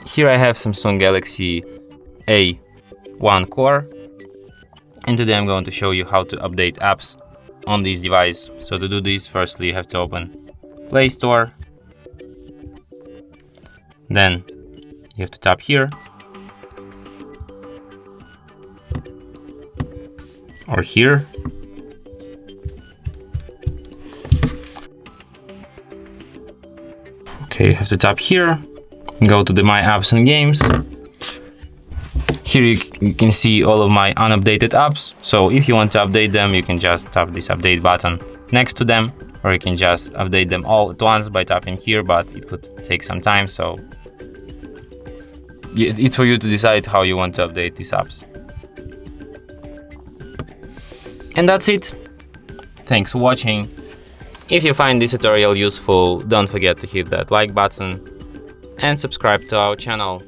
Here I have Samsung Galaxy A01 Core, and today I'm going to show you how to update apps on this device. So to do this, firstly you have to open Play Store, then you have to tap here or here. Okay, you have to tap here, go to the My Apps and Games. Here you can see all of my unupdated apps. So if you want to update them, you can just tap this update button next to them, or you can just update them all at once by tapping here, but it could take some time. So it's for you to decide how you want to update these apps. And that's it. Thanks for watching. If you find this tutorial useful, don't forget to hit that like button and subscribe to our channel.